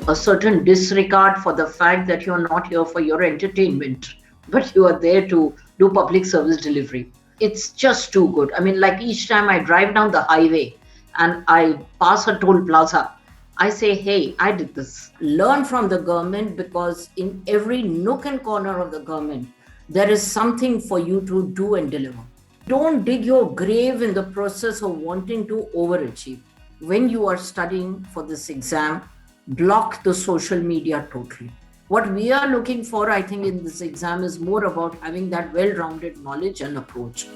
a certain disregard for the fact that you're not here for your entertainment, but you are there to do public service delivery. It's just too good. I mean, like each time I drive down the highway and I pass a toll plaza, I say, hey, I did this. Learn from the government, because in every nook and corner of the government, there is something for you to do and deliver. Don't dig your grave in the process of wanting to overachieve. When you are studying for this exam, block the social media totally. What we are looking for, I think, in this exam is more about having that well-rounded knowledge and approach.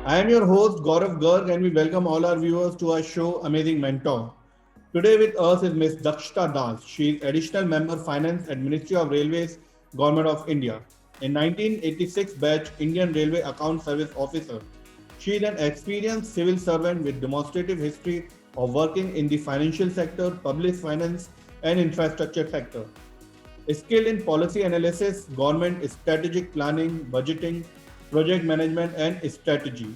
I am your host Gaurav Garg, and we welcome all our viewers to our show Amazing Mentor. Today with us is Ms. Dakshita Das. She is Additional Member Finance at Ministry of Railways, Government of India. In 1986 batch Indian Railway Account Service Officer. She is an experienced civil servant with demonstrative history of working in the financial sector, public finance and infrastructure sector. Skilled in policy analysis, government strategic planning, budgeting, project management and strategy.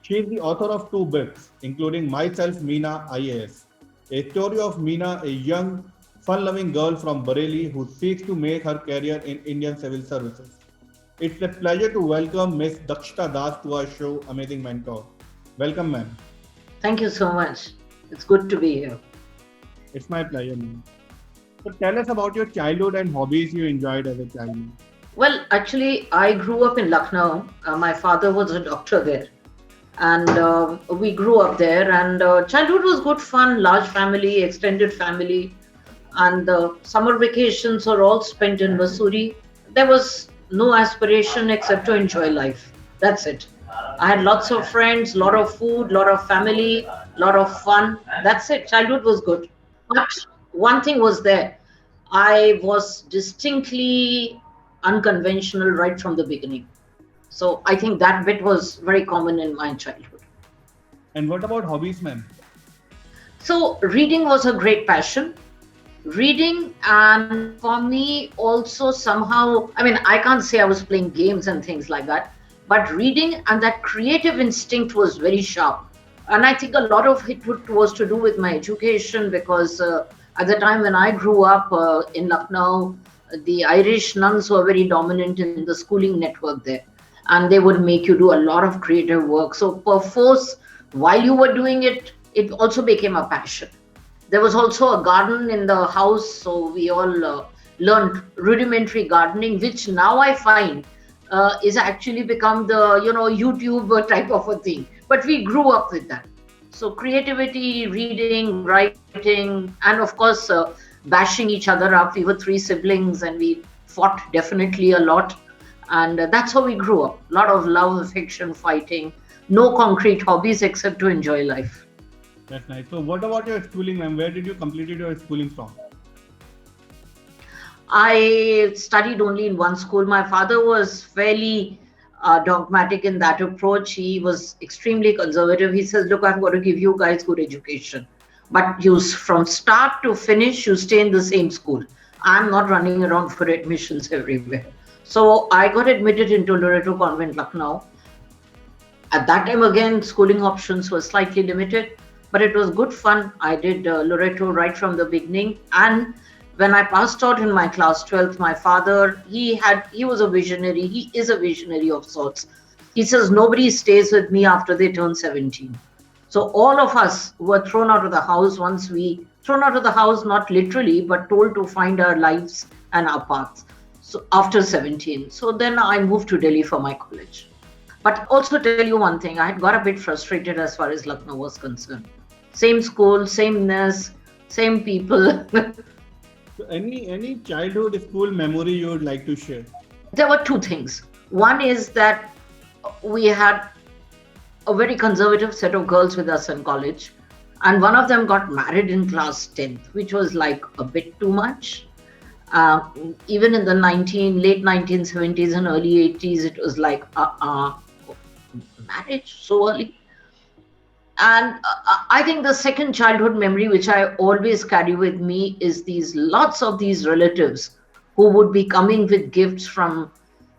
She is the author of 2 books, including Myself Meena IAS, a story of Meena, a young, fun-loving girl from Bareilly who seeks to make her career in Indian civil services. It's a pleasure to welcome Ms. Dakshita Das to our show, Amazing Mentor. Welcome, ma'am. Thank you so much. It's good to be here. It's my pleasure, ma'am. So tell us about your childhood and hobbies you enjoyed as a child. Well, actually, I grew up in Lucknow. My father was a doctor there, and we grew up there. And childhood was good fun, large family, extended family, and the summer vacations are all spent in Missouri. There was no aspiration except to enjoy life. That's it. I had lots of friends, lot of food, lot of family, lot of fun. That's it. Childhood was good. But one thing was there. I was distinctly unconventional right from the beginning. So I think that bit was very common in my childhood. And what about hobbies, ma'am? So reading was a great passion. Reading, and for me also somehow, I mean, I can't say I was playing games and things like that, but reading and that creative instinct was very sharp. And I think a lot of it was to do with my education, because at the time when I grew up in Lucknow, the Irish nuns were very dominant in the schooling network there, and they would make you do a lot of creative work. So perforce, while you were doing it, it also became a passion. There was also a garden in the house, so we all learned rudimentary gardening, which now I find is actually become the YouTube type of a thing. But we grew up with that. So creativity, reading, writing, and of course bashing each other up. We were 3 siblings, and we fought definitely a lot, and that's how we grew up. A lot of love, affection, fighting. No concrete hobbies except to enjoy life. That's nice. So what about your schooling, ma'am? Where did you complete your schooling from? I studied only in one school. My father was fairly dogmatic in that approach. He was extremely conservative. He says, look, I'm going to give you guys good education, but you, from start to finish, you stay in the same school. I'm not running around for admissions everywhere. So I got admitted into Loreto Convent, Lucknow. At that time, again, schooling options were slightly limited, but it was good fun. I did Loreto right from the beginning. And when I passed out in my class 12th, my father, he was a visionary. He is a visionary of sorts. He says, nobody stays with me after they turn 17. So all of us were thrown out of the house thrown out of the house, not literally, but told to find our lives and our paths. So after 17. So then I moved to Delhi for my college. But also tell you one thing, I had got a bit frustrated as far as Lucknow was concerned. Same school, same nurse, same people. So any childhood school memory you would like to share? There were 2 things. One is that we had a very conservative set of girls with us in college, and one of them got married in class 10th, which was like a bit too much. Even in the late 1970s and early 80s, it was like, marriage so early. And I think the second childhood memory, which I always carry with me, is lots of these relatives who would be coming with gifts from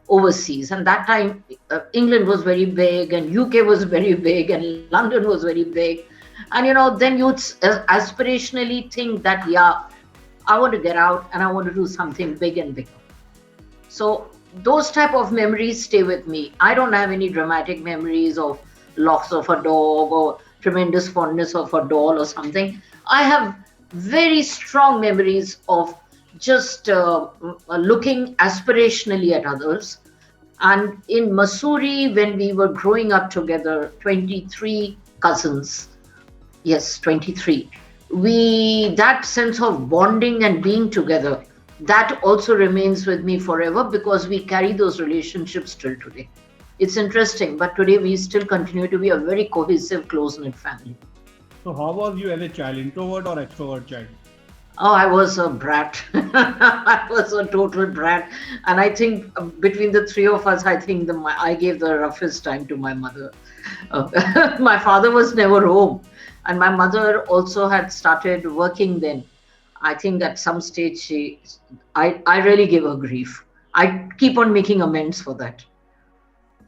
overseas. And that time, England was very big, and UK was very big, and London was very big. And then you aspirationally think that, yeah, I want to get out and I want to do something big and bigger. So those type of memories stay with me. I don't have any dramatic memories of loss of a dog or tremendous fondness of a doll or something. I have very strong memories of just looking aspirationally at others. And in Missouri, when we were growing up together, 23 cousins, yes, 23, that sense of bonding and being together, that also remains with me forever because we carry those relationships till today. It's interesting, but today we still continue to be a very cohesive, close knit family. So how was you as a child, introvert or extrovert child? Oh, I was a brat. I was a total brat. And I think between the three of us, I think I gave the roughest time to my mother. My father was never home. And my mother also had started working then. I think at some stage I really gave her grief. I keep on making amends for that.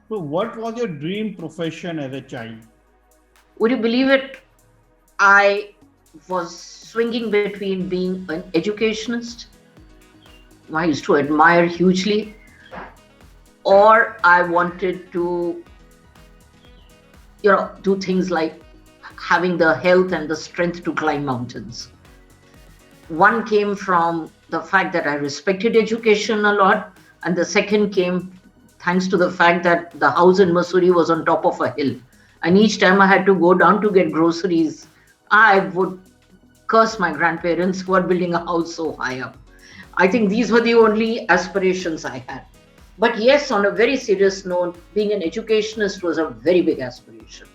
So what was your dream profession as a child? Would you believe it? I was swinging between being an educationist, I used to admire hugely, or I wanted to, do things like having the health and the strength to climb mountains. One came from the fact that I respected education a lot, and the second came thanks to the fact that the house in Missouri was on top of a hill. And each time I had to go down to get groceries, I would curse my grandparents for building a house so high up. I think these were the only aspirations I had. But yes, on a very serious note, being an educationist was a very big aspiration.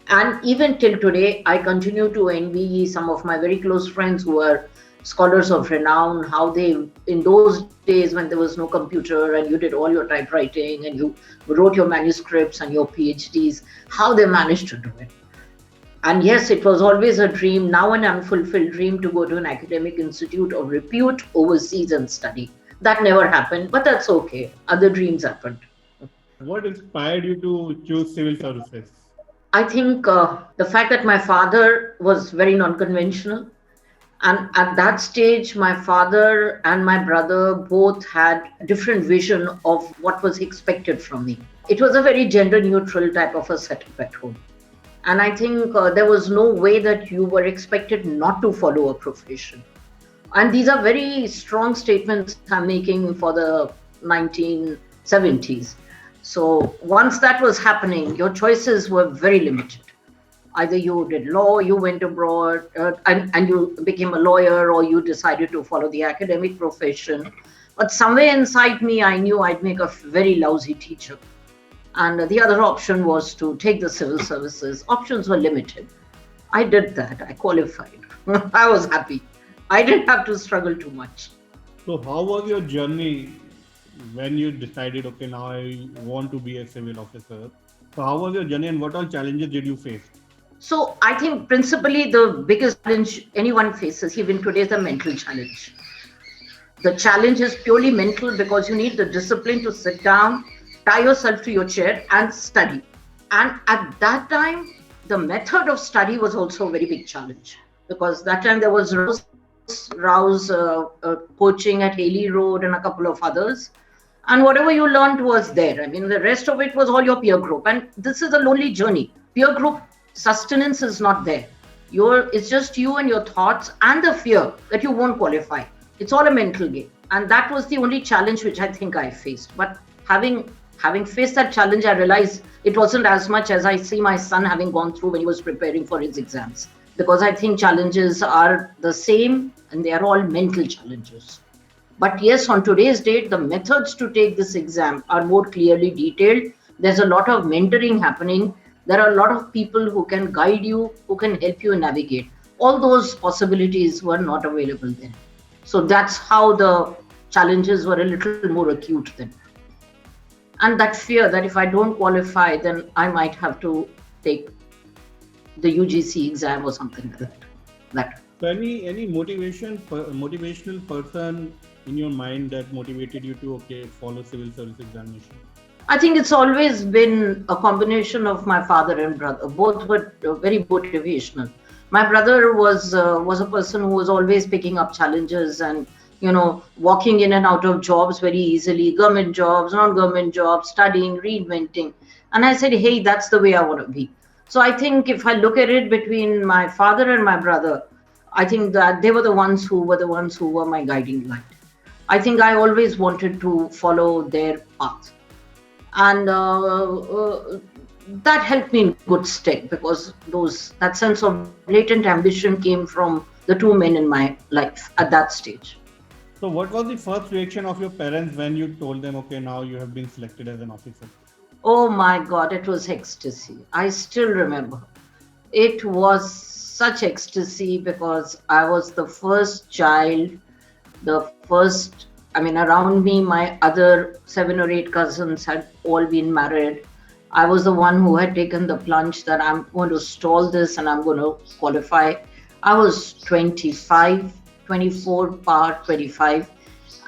And even till today, I continue to envy some of my very close friends who are scholars of renown, how they, in those days when there was no computer and you did all your typewriting and you wrote your manuscripts and your PhDs, how they managed to do it. And yes, it was always a dream, now an unfulfilled dream, to go to an academic institute of repute overseas and study. That never happened, but that's okay. Other dreams happened. What inspired you to choose civil services? I think the fact that my father was very non-conventional. And at that stage, my father and my brother both had a different vision of what was expected from me. It was a very gender neutral type of a setup at home. And I think there was no way that you were expected not to follow a profession. And these are very strong statements I'm making for the 1970s. So once that was happening, your choices were very limited. Either you did law, you went abroad and you became a lawyer, or you decided to follow the academic profession. But somewhere inside me, I knew I'd make a very lousy teacher. And the other option was to take the civil services. Options were limited. I did that. I qualified. I was happy. I didn't have to struggle too much. So how was your journey when you decided, okay, now I want to be a civil officer? So how was your journey and what all challenges did you face? So I think principally the biggest challenge anyone faces even today is the mental challenge. The challenge is purely mental because you need the discipline to sit down, tie yourself to your chair and study. And at that time, the method of study was also a very big challenge, because that time there was Rouse coaching at Haley Road and a couple of others. And whatever you learned was there. I mean, the rest of it was all your peer group. And this is a lonely journey. Peer group sustenance is not there. It's just you and your thoughts and the fear that you won't qualify. It's all a mental game. And that was the only challenge which I think I faced. But having faced that challenge, I realized it wasn't as much as I see my son having gone through when he was preparing for his exams. Because I think challenges are the same and they are all mental challenges. But yes, on today's date, the methods to take this exam are more clearly detailed. There's a lot of mentoring happening. There are a lot of people who can guide you, who can help you navigate. All those possibilities were not available then. So that's how the challenges were a little more acute then. And that fear that if I don't qualify, then I might have to take the UGC exam or something like that. So any motivational person in your mind that motivated you to follow civil service examination? I think it's always been a combination of my father and brother. Both were very motivational. My brother was a person who was always picking up challenges and walking in and out of jobs very easily, government jobs, non-government jobs, studying, reinventing. And I said, hey, that's the way I want to be. So I think if I look at it between my father and my brother, I think that they were the ones who were my guiding light. I think I always wanted to follow their path, and that helped me in good stead because that sense of latent ambition came from the two men in my life at that stage. So, what was the first reaction of your parents when you told them, okay, now you have been selected as an officer? Oh my God, it was ecstasy. I still remember. It was such ecstasy because I was the first child, the first, I mean, around me, my other 7 or 8 cousins had all been married. I was the one who had taken the plunge that I'm going to stall this and I'm going to qualify. I was 25, 24, part 25,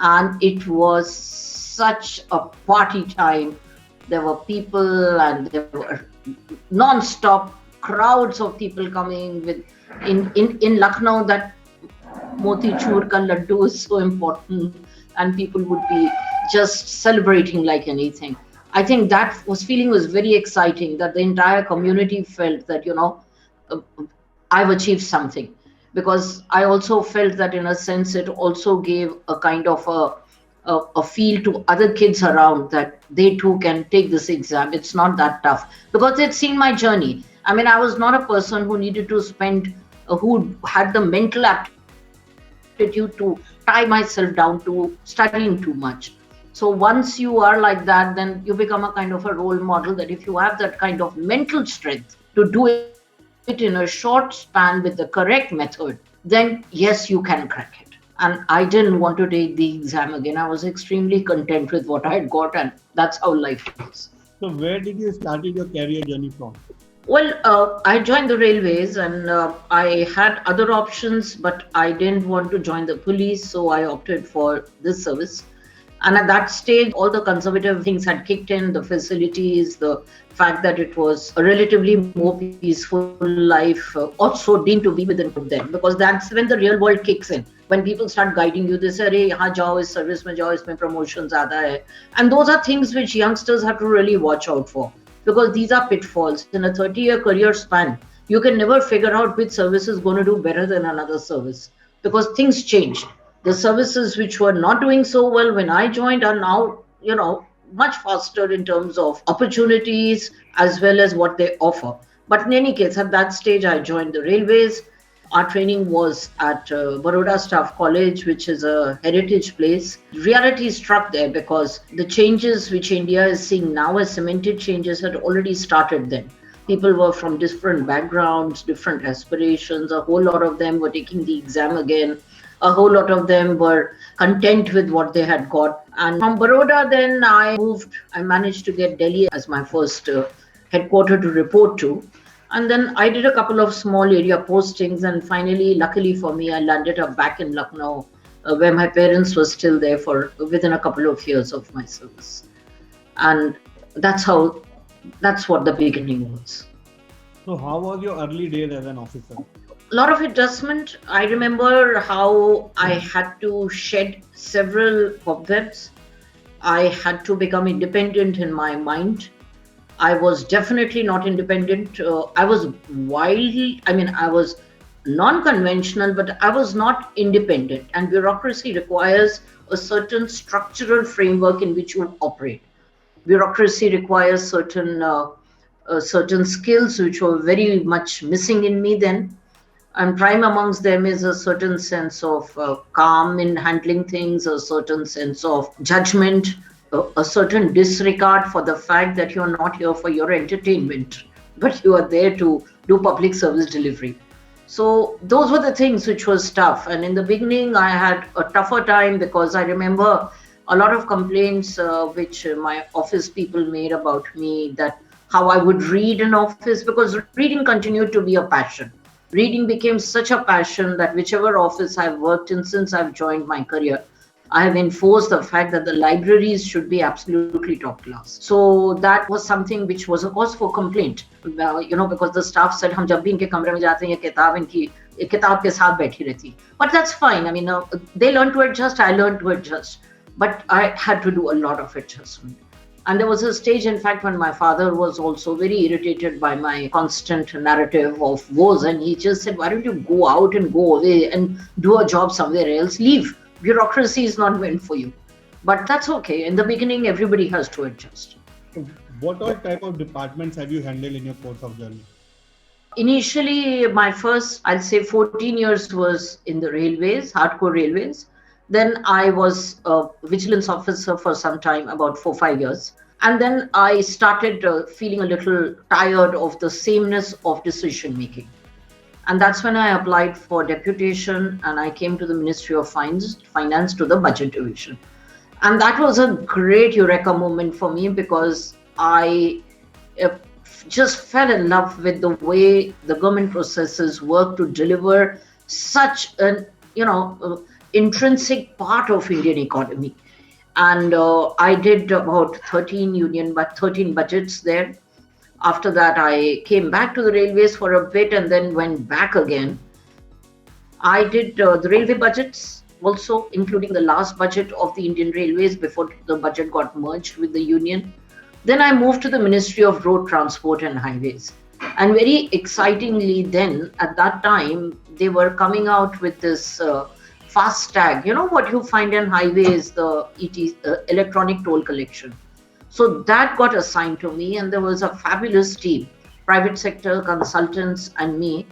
and it was such a party time. There were people and there were non-stop crowds of people coming with in Lucknow. That motichur ka laddu is so important, and people would be just celebrating like anything. I think that was feeling was very exciting, that the entire community felt that uh, I've achieved something, because I also felt that in a sense it also gave a kind of a feel to other kids around that they too can take this exam. It's not that tough because they'd seen my journey. I mean, I was not a person who needed to spend, who had the mental aptitude to tie myself down to studying too much. So once you are like that, then you become a kind of a role model that if you have that kind of mental strength to do it in a short span with the correct method, then yes, you can crack it. And I didn't want to take the exam again. I was extremely content with what I had got, and that's how life is. So, where did you started your career journey from? Well, I joined the railways, and I had other options, but I didn't want to join the police, so I opted for this service. And at that stage, all the conservative things had kicked in, the facilities, the fact that it was a relatively more peaceful life, also deemed to be within them, because that's when the real world kicks in. When people start guiding you, they say, "Hey, यहाँ जाओ, इस service में जाओ, इसमें promotions आता है." And those are things which youngsters have to really watch out for, because these are pitfalls. In a 30-year career span, you can never figure out which service is going to do better than another service, because things change. The services which were not doing so well when I joined are now, much faster in terms of opportunities as well as what they offer. But in any case, at that stage, I joined the railways. Our training was at Baroda Staff College, which is a heritage place. Reality struck there because the changes which India is seeing now as cemented changes had already started then. People were from different backgrounds, different aspirations. A whole lot of them were taking the exam again. A whole lot of them were content with what they had got. And from Baroda, then I managed to get Delhi as my first headquarter to report to. And then I did a couple of small area postings. And finally, luckily for me, I landed up back in Lucknow, where my parents were still there for within a couple of years of my service. And that's what the beginning was. So, how was your early days as an officer? A lot of adjustment. I remember how I had to shed several cobwebs. I had to become independent in my mind. I was definitely not independent. I was wild. I mean, I was non-conventional, but I was not independent. And bureaucracy requires a certain structural framework in which you operate. Bureaucracy requires certain skills which were very much missing in me then. And prime amongst them is a certain sense of calm in handling things, a certain sense of judgment, a certain disregard for the fact that you're not here for your entertainment, but you are there to do public service delivery. So those were the things which was tough. And in the beginning, I had a tougher time because I remember a lot of complaints which my office people made about me, that how I would read in office, because reading continued to be a passion. Reading became such a passion that whichever office I've worked in since I've joined my career, I have enforced the fact that the libraries should be absolutely top class. So that was something which was a cause for complaint, because the staff said, हम जब भी इनके कमरे में जाते हैं ये किताब इनकी किताब के साथ बैठी रहती. But that's fine. I mean, they learned to adjust. I learned to adjust. But I had to do a lot of adjustment. And there was a stage, in fact, when my father was also very irritated by my constant narrative of woes. And he just said, why don't you go out and go away and do a job somewhere else? Leave. Bureaucracy is not meant for you. But that's okay. In the beginning, everybody has to adjust. So what all type of departments have you handled in your course of journey? Initially, my first, I'll say 14 years was in the railways, hardcore railways. Then I was a vigilance officer for some time, about 4-5 years. And then I started feeling a little tired of the sameness of decision making. And that's when I applied for deputation and I came to the Ministry of Finance to the budget division. And that was a great eureka moment for me because I just fell in love with the way the government processes work to deliver such an, intrinsic part of Indian economy. And I did about 13 budgets there. After that, I came back to the railways for a bit and then went back again. I did the railway budgets also, including the last budget of the Indian Railways before the budget got merged with the union. Then I moved to the Ministry of Road Transport and Highways. And very excitingly then, at that time, they were coming out with this fast tag. You know what you find in highways, the electronic toll collection. So that got assigned to me and there was a fabulous team, private sector consultants and me,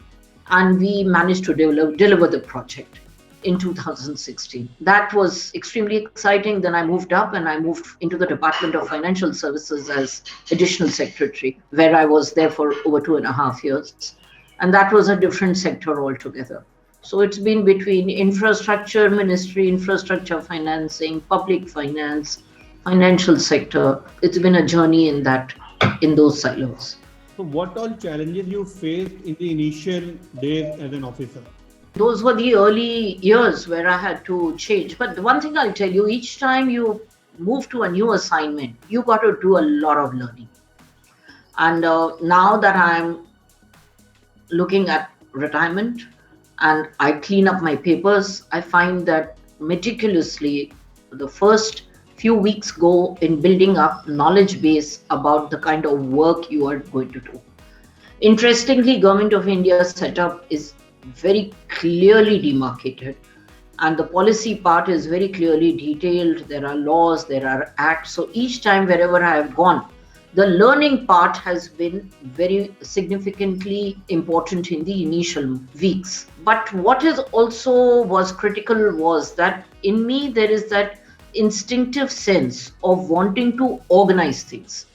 and we managed to deliver the project in 2016. That was extremely exciting. Then I moved up and I moved into the Department of Financial Services as additional secretary, where I was there for over 2.5 years. And that was a different sector altogether. So it's been between infrastructure ministry, infrastructure financing, public finance, financial sector. It's been a journey in those silos. So what all challenges you faced in the initial days as an officer? Those were the early years where I had to change. But the one thing I'll tell you, each time you move to a new assignment, you got to do a lot of learning. And now that I'm looking at retirement and I clean up my papers, I find that meticulously the first few weeks go in building up knowledge base about the kind of work you are going to do. Interestingly, Government of India setup is very clearly demarcated and the policy part is very clearly detailed. There are laws, there are acts. So each time wherever I have gone, the learning part has been very significantly important in the initial weeks. But what is also was critical was that in me there is that instinctive sense of wanting to organize things.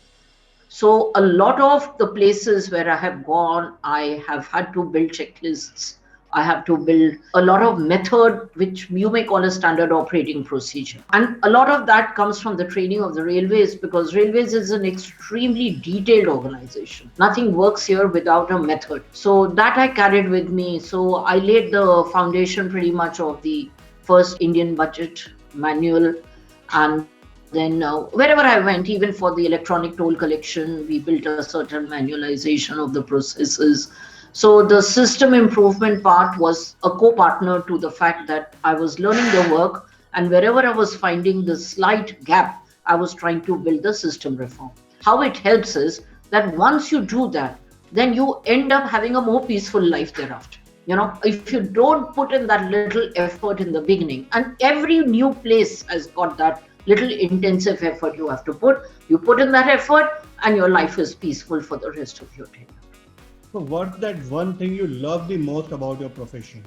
So a lot of the places where I have gone, I have had to build checklists. I have to build a lot of method, which you may call a standard operating procedure. And a lot of that comes from the training of the railways because railways is an extremely detailed organization. Nothing works here without a method. So that I carried with me. So I laid the foundation pretty much of the first Indian budget manual. And then wherever I went, even for the electronic toll collection, we built a certain manualization of the processes. So the system improvement part was a co-partner to the fact that I was learning the work and wherever I was finding the slight gap, I was trying to build the system reform. How it helps is that once you do that, then you end up having a more peaceful life thereafter. If you don't put in that little effort in the beginning, and every new place has got that little intensive effort you have to you put in that effort and your life is peaceful for the rest of your day. So what's that one thing you love the most about your profession?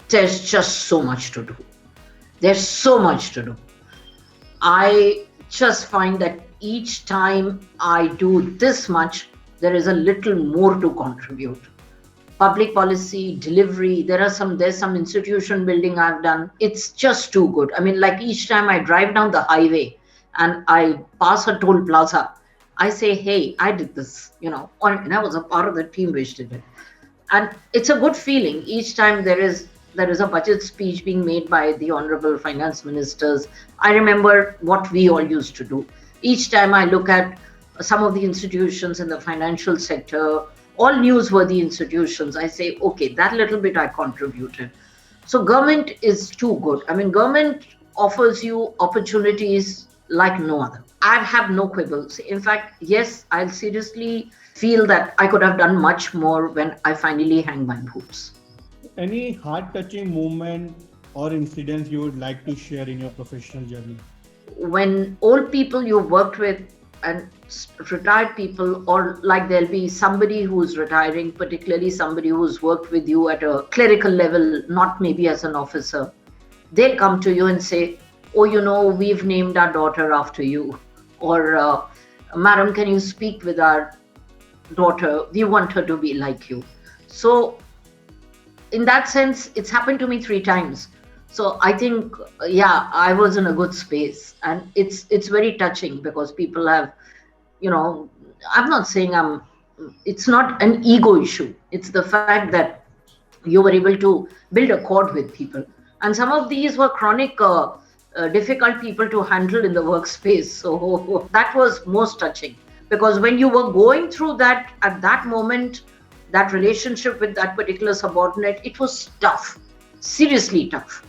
There's just so much to do. There's so much to do. I just find that each time I do this much, there is a little more to contribute. Public policy, delivery, there's some institution building I've done. It's just too good. I mean, like each time I drive down the highway and I pass a toll plaza, I say, hey, I did this, and I was a part of the team which did it. And it's a good feeling each time there is there is a budget speech being made by the honorable finance ministers, I remember what we all used to do. Each time I look at some of the institutions in the financial sector, all newsworthy institutions, I say, okay, that little bit I contributed. So government is too good. I mean, government offers you opportunities like no other. I have no quibbles. In fact, yes, I'll seriously feel that I could have done much more when I finally hang my boots. Any heart touching moment or incidents you would like to share in your professional journey? When old people you worked with and retired people, or like there'll be somebody who's retiring, particularly somebody who's worked with you at a clerical level, not maybe as an officer, they'll come to you and say, oh, we've named our daughter after you, or madam, can you speak with our daughter, we want her to be like you. So in that sense, it's happened to me 3 times. So I think, yeah, I was in a good space, and it's very touching because people have, I'm not saying it's not an ego issue. It's the fact that you were able to build a chord with people, and some of these were chronic, difficult people to handle in the workspace. So that was most touching, because when you were going through that at that moment, that relationship with that particular subordinate, it was tough, seriously tough.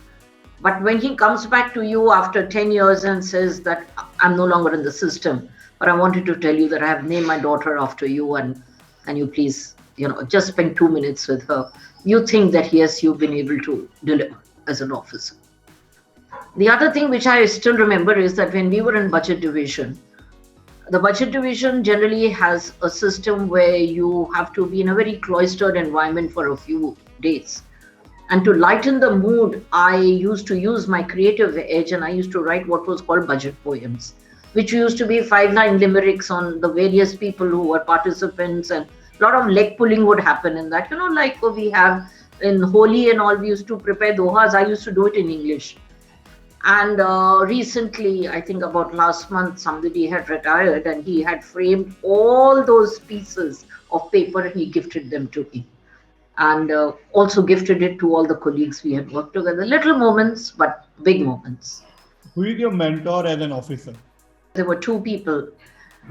But when he comes back to you after 10 years and says that I'm no longer in the system, but I wanted to tell you that I have named my daughter after you, and can you please, just spend 2 minutes with her, you think that yes, you've been able to deliver as an officer. The other thing which I still remember is that when we were in budget division, the budget division generally has a system where you have to be in a very cloistered environment for a few days. And to lighten the mood, I used to use my creative edge, and I used to write what was called budget poems, which used to be 5-line limericks on the various people who were participants, and a lot of leg pulling would happen in that. Like we have in Holi and all, we used to prepare dohas. I used to do it in English. And recently, I think about last month, somebody had retired and he had framed all those pieces of paper and he gifted them to me. And also gifted it to all the colleagues we had worked together. Little moments, but big moments. Who is your mentor as an officer? There were 2 people.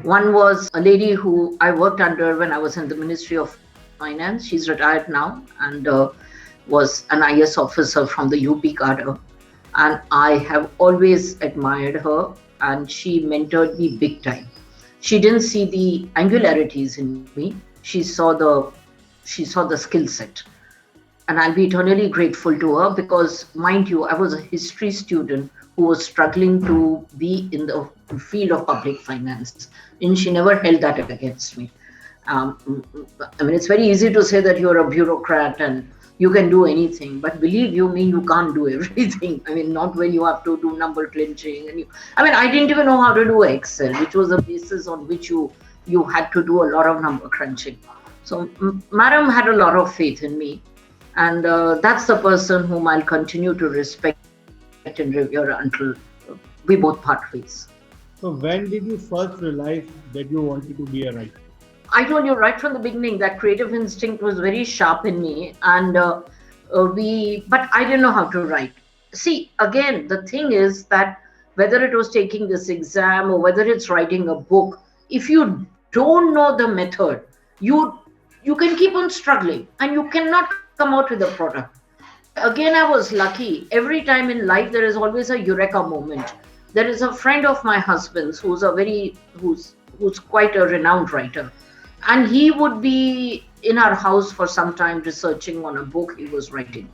One was a lady who I worked under when I was in the Ministry of Finance. She's retired now, and was an IS officer from the UP cadre. And I have always admired her, and she mentored me big time. She didn't see the angularities in me. She saw the skill set. And I'll be eternally grateful to her because, mind you, I was a history student who was struggling to be in the field of public finance. And she never held that against me. It's very easy to say that you're a bureaucrat and you can do anything, but believe you me, you can't do everything. Not when you have to do number crunching. I didn't even know how to do Excel, which was the basis on which you had to do a lot of number crunching. So Madam had a lot of faith in me, and that's the person whom I'll continue to respect and revere until we both part ways. So when did you first realize that you wanted to be a writer? I told you right from the beginning that creative instinct was very sharp in me, and but I didn't know how to write. See, again, the thing is that whether it was taking this exam or whether it's writing a book, if you don't know the method, you can keep on struggling and you cannot come out with a product. Again, I was lucky. Every time in life, there is always a eureka moment. There is a friend of my husband's who's quite a renowned writer. And he would be in our house for some time researching on a book he was writing.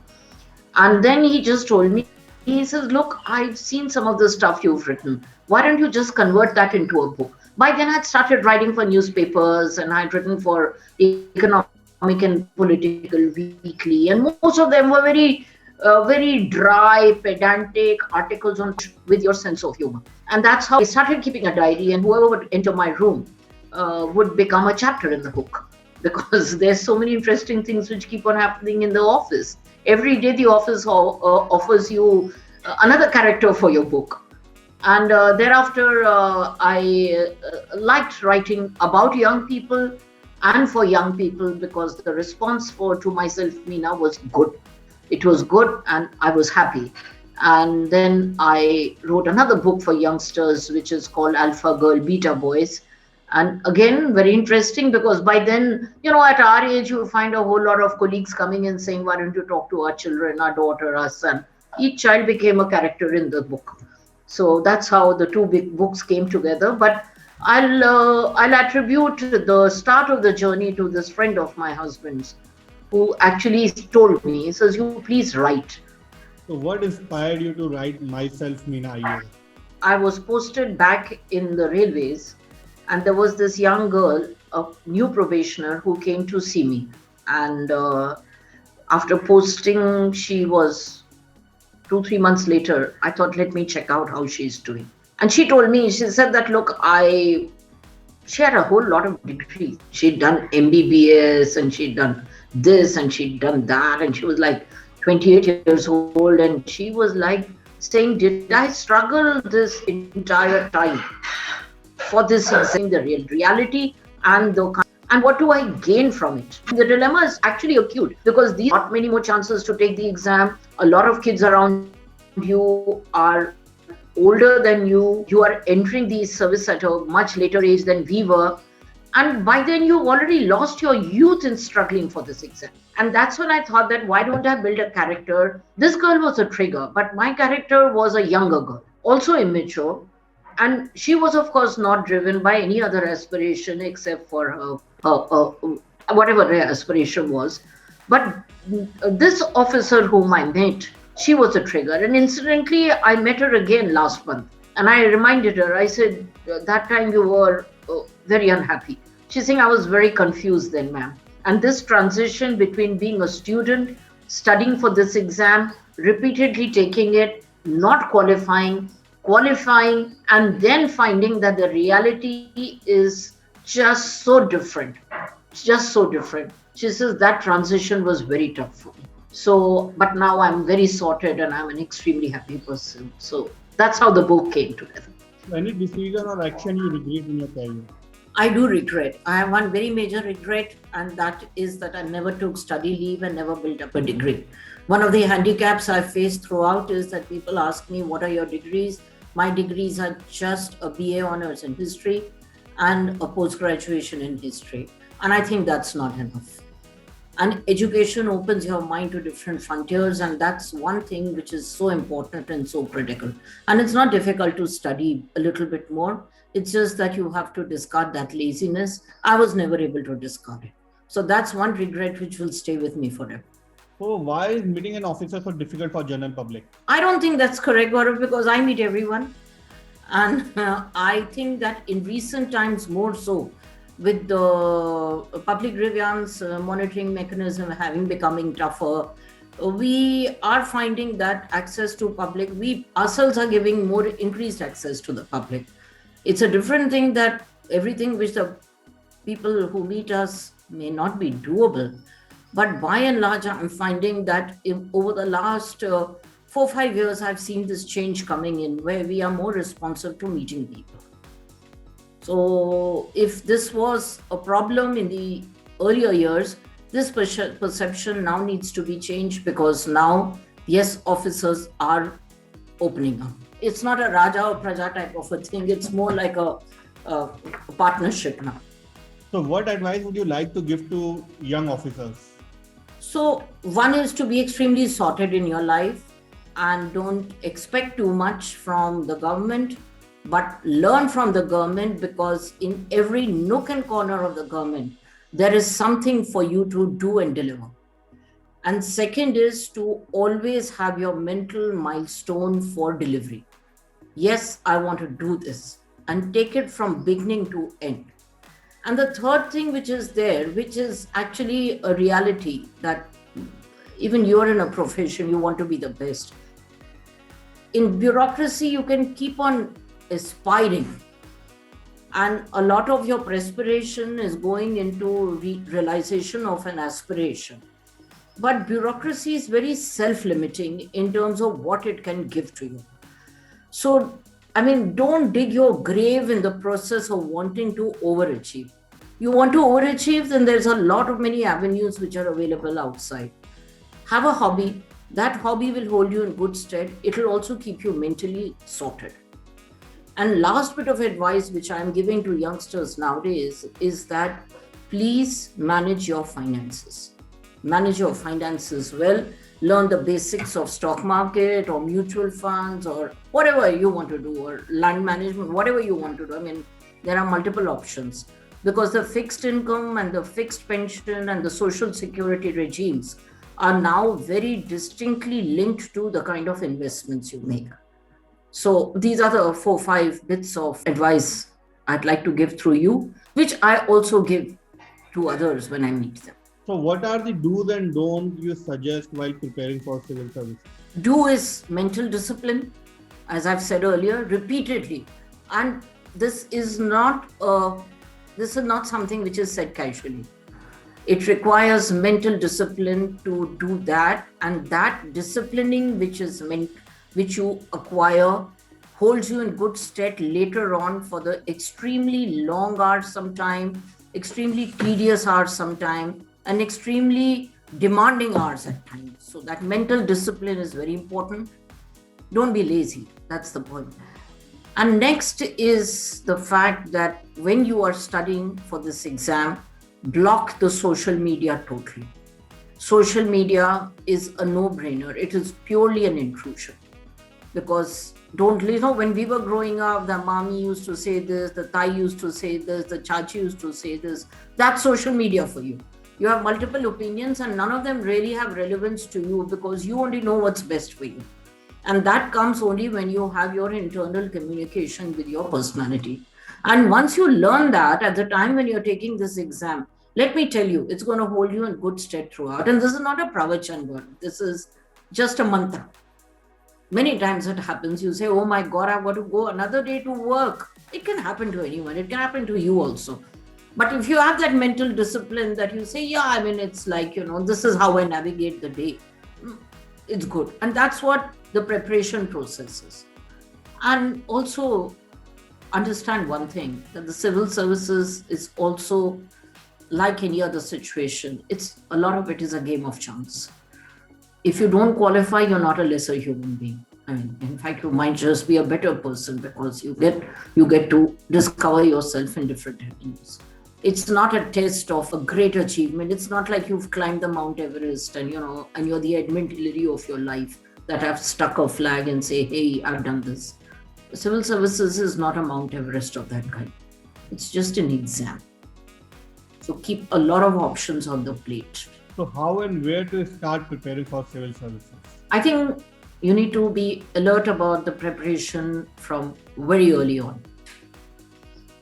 And then he just told me, he says, look, I've seen some of the stuff you've written. Why don't you just convert that into a book? By then I'd started writing for newspapers, and I'd written for Economic and Political Weekly. And most of them were very dry, pedantic articles with your sense of humor. And that's how I started keeping a diary, and whoever would enter my room would become a chapter in the book, because there's so many interesting things which keep on happening in the office. Every day the office offers you another character for your book. And thereafter I liked writing about young people and for young people, because the response to myself, Meena, was good. It was good and I was happy. And then I wrote another book for youngsters, which is called Alpha Girl, Beta Boys. And again, very interesting because by then, at our age, you find a whole lot of colleagues coming in saying, why don't you talk to our children, our daughter, our son? Each child became a character in the book. So that's how the two big books came together. But I'll attribute the start of the journey to this friend of my husband's who actually told me, he says, you please write. So, what inspired you to write Myself Meena IRAS? I was posted back in the railways, and there was this young girl, a new probationer, who came to see me. And after posting, she was 2, 3 months later. I thought, let me check out how she's doing. And she told me, she said that, look, she had a whole lot of degrees. She'd done MBBS and she'd done this and she'd done that. And she was like 28 years old. And she was like saying, did I struggle this entire time for this exam, the real reality and what do I gain from it? The dilemma is actually acute because these are not many more chances to take the exam. A lot of kids around you are older than you. You are entering the service at a much later age than we were. And by then you've already lost your youth in struggling for this exam. And that's when I thought that why don't I build a character? This girl was a trigger, but my character was a younger girl, also immature. And she was, of course, not driven by any other aspiration except for her whatever her aspiration was. But this officer whom I met, she was a trigger. And incidentally, I met her again last month. And I reminded her, I said, that time you were very unhappy. She's saying, I was very confused then, ma'am. And this transition between being a student, studying for this exam, repeatedly taking it, not qualifying, and then finding that the reality is just so different. She says that transition was very tough for me. So, but now I'm very sorted and I'm an extremely happy person. So that's how the book came together. Any decision or action you regret in your career? I do regret. I have one very major regret, and that is that I never took study leave and never built up a degree. One of the handicaps I've faced throughout is that people ask me, what are your degrees? My degrees are just a BA honors in history and a post-graduation in history. And I think that's not enough. And education opens your mind to different frontiers, and that's one thing which is so important and so critical. And it's not difficult to study a little bit more. It's just that you have to discard that laziness. I was never able to discard it. So that's one regret which will stay with me forever. So why is meeting an officer so difficult for general public? I don't think that's correct, Gaurav, because I meet everyone. And I think that in recent times more so, with the public grievance monitoring mechanism becoming tougher, we are finding that access to public, we ourselves are giving more increased access to the public. It's a different thing that everything which the people who meet us may not be doable. But by and large, I'm finding that over the last 4-5 years, I've seen this change coming in where we are more responsive to meeting people. So if this was a problem in the earlier years, this perception now needs to be changed because now, yes, officers are opening up. It's not a Raja or Praja type of a thing. It's more like a partnership now. So what advice would you like to give to young officers? So one is to be extremely sorted in your life and don't expect too much from the government, but learn from the government because in every nook and corner of the government, there is something for you to do and deliver. And second is to always have your mental milestone for delivery. Yes, I want to do this and take it from beginning to end. And the third thing which is there, which is actually a reality that even you're in a profession, you want to be the best. In bureaucracy, you can keep on aspiring. And a lot of your perspiration is going into realization of an aspiration. But bureaucracy is very self-limiting in terms of what it can give to you. So, don't dig your grave in the process of wanting to overachieve. You want to overachieve, then there's a lot of many avenues which are available outside. Have a hobby, That hobby will hold you in good stead. It will also keep you mentally sorted. And last bit of advice which I'm giving to youngsters nowadays is that please manage your finances. Manage your finances well. Learn the basics of stock market or mutual funds or whatever you want to do, or land management, whatever you want to do. I mean, there are multiple options, because the fixed income and the fixed pension and the social security regimes are now very distinctly linked to the kind of investments you make. So these are the 4 5 bits of advice I'd like to give through you, which I also give to others when I meet them. So, what are the do's and don'ts you suggest while preparing for civil service? Do is mental discipline, as I've said earlier, repeatedly. And this is not something which is said casually. It requires mental discipline to do that, and that disciplining which you acquire holds you in good stead later on for the extremely long hours sometime, extremely tedious hours sometime, and extremely demanding hours at times. So that mental discipline is very important. Don't be lazy. That's the point. And next is the fact that when you are studying for this exam, block the social media totally. Social media is a no-brainer. It is purely an intrusion. Because when we were growing up, the mommy used to say this, the thai used to say this, the chachi used to say this. That's social media for you. You have multiple opinions and none of them really have relevance to you, because you only know what's best for you. And that comes only when you have your internal communication with your personality. And once you learn that at the time when you're taking this exam, let me tell you, it's going to hold you in good stead throughout. And this is not a pravachan word. This is just a mantra. Many times it happens, you say, oh my God, I've got to go another day to work. It can happen to anyone. It can happen to you also. But if you have that mental discipline that you say, yeah, I mean, it's like, this is how I navigate the day. It's good. And that's what the preparation process is. And also understand one thing, that the civil services is also like any other situation. A lot of it is a game of chance. If you don't qualify, you're not a lesser human being. I mean, in fact, you might just be a better person because you get to discover yourself in different avenues. It's not a test of a great achievement. It's not like you've climbed the Mount Everest and you're the Edmund Hillary of your life that have stuck a flag and say, hey, I've done this. Civil services is not a Mount Everest of that kind. It's just an exam. So keep a lot of options on the plate. So how and where to start preparing for civil services? I think you need to be alert about the preparation from very early on.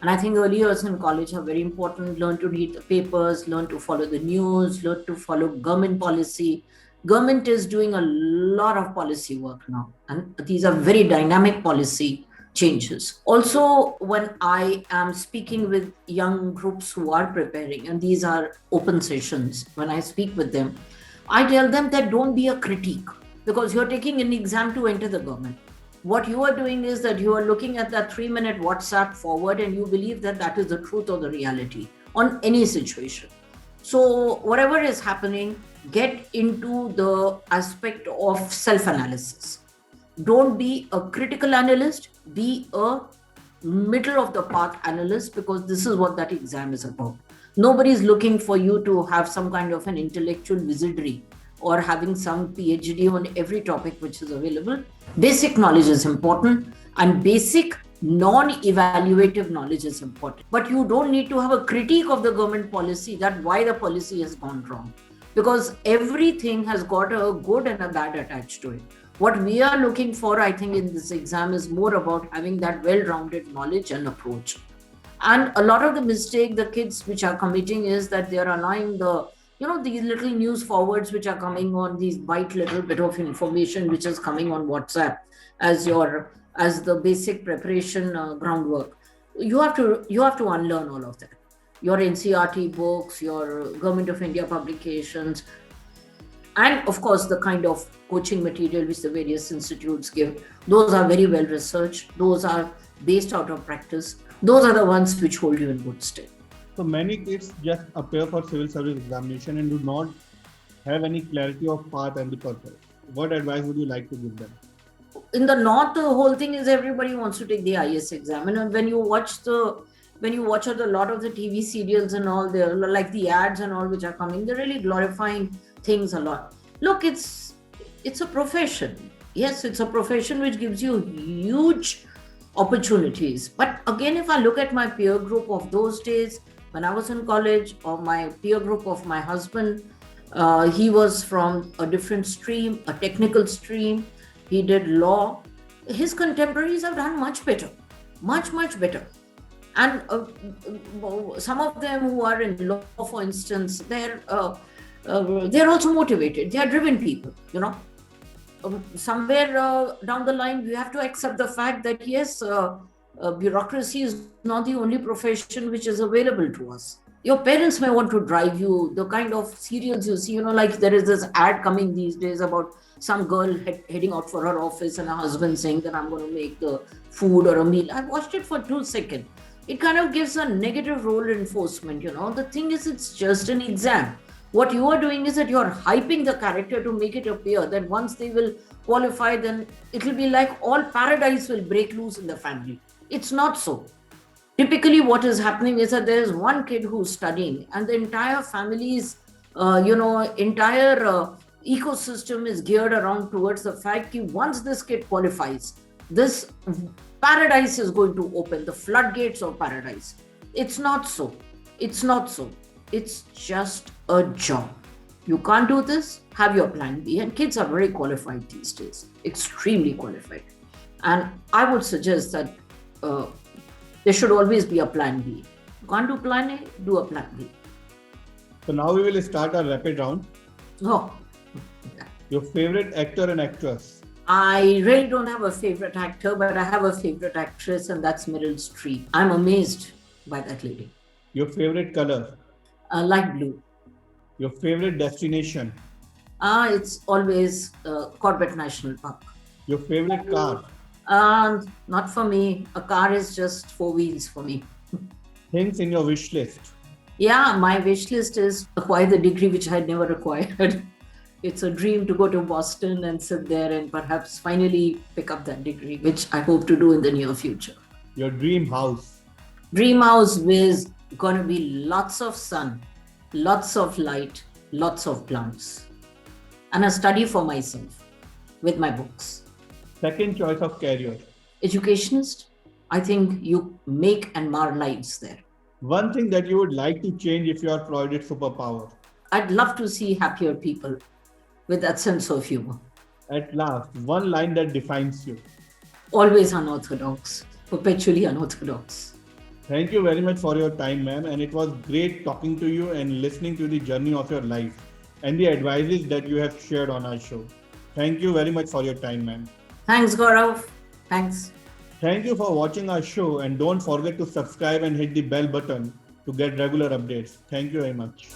And I think early years in college are very important. Learn to read the papers, learn to follow the news, learn to follow government policy. Government is doing a lot of policy work now. And these are very dynamic policy changes. Also, when I am speaking with young groups who are preparing, and these are open sessions, when I speak with them, I tell them that don't be a critique, because you're taking an exam to enter the government. What you are doing is that you are looking at that 3-minute WhatsApp forward and you believe that that is the truth or the reality on any situation. So whatever is happening, get into the aspect of self-analysis. Don't be a critical analyst, be a middle of the path analyst, because this is what that exam is about. Nobody is looking for you to have some kind of an intellectual wizardry or having some PhD on every topic which is available. Basic knowledge is important, and basic non-evaluative knowledge is important. But you don't need to have a critique of the government policy, that why the policy has gone wrong, because everything has got a good and a bad attached to it. What we are looking for, I think, in this exam is more about having that well-rounded knowledge and approach. And a lot of the mistake the kids which are committing is that they are allowing these little news forwards which are coming on, these bite little bit of information which is coming on WhatsApp as the basic preparation groundwork. You have to unlearn all of that. Your NCRT books, your Government of India publications, and of course the kind of coaching material which the various institutes give. Those are very well researched. Those are based out of practice. Those are the ones which hold you in good stead. So many kids just appear for civil service examination and do not have any clarity of path and the purpose. what advice would you like to give them? In the north, the whole thing is everybody wants to take the IS exam. And when you watch a lot of the TV serials and all, they're like the ads and all which are coming, they're really glorifying things a lot. Look, it's a profession. Yes, it's a profession which gives you huge opportunities. But again, if I look at my peer group of those days when I was in college, or my peer group of my husband, he was from a different stream, a technical stream. He did law. His contemporaries have done much better, much better. And some of them who are in law, for instance, they're also motivated. They are driven people, you know. Somewhere down the line, we have to accept the fact that yes, bureaucracy is not the only profession which is available to us. Your parents may want to drive you. The kind of serials you see, you know, like there is this ad coming these days about some girl heading out for her office and her husband saying that I'm going to make the food or a meal. I watched it for 2 seconds. It kind of gives a negative role reinforcement, you know. The thing is, it's just an exam. What you are doing is that you're hyping the character to make it appear that once they will qualify, then it will be like all paradise will break loose in the family. It's not so. Typically, what is happening is that there is one kid who's studying, and the entire family's, entire ecosystem is geared around towards the fact that once this kid qualifies, this paradise is going to open, the floodgates of paradise. It's not so. It's not so. It's just a job. You can't do this, have your plan B. And kids are very qualified these days, extremely qualified. And I would suggest that there should always be a plan B. You can't do plan A, do a plan B. So now we will start our rapid round. Oh. Your favorite actor and actress? I really don't have a favorite actor, but I have a favorite actress, and that's Meryl Streep. I'm amazed by that lady. Your favorite color? Light blue. Your favorite destination? It's always Corbett National Park. Your favorite car? Not for me. A car is just 4 wheels for me. Things in your wish list? Yeah, my wish list is acquire the degree which I had never acquired. It's a dream to go to Boston and sit there and perhaps finally pick up that degree, which I hope to do in the near future. Your dream house? Dream house is going to be lots of sun, lots of light, lots of plants, and a study for myself with my books. Second choice of career? Educationist. I think you make and mar lives there. One thing that you would like to change if you are provided superpower? I'd love to see happier people with that sense of humor. At last, one line that defines you? Always unorthodox, perpetually unorthodox. Thank you very much for your time, ma'am. And it was great talking to you and listening to the journey of your life and the advices that you have shared on our show. Thank you very much for your time, ma'am. Thanks, Gaurav. Thanks. Thank you for watching our show, and don't forget to subscribe and hit the bell button to get regular updates. Thank you very much.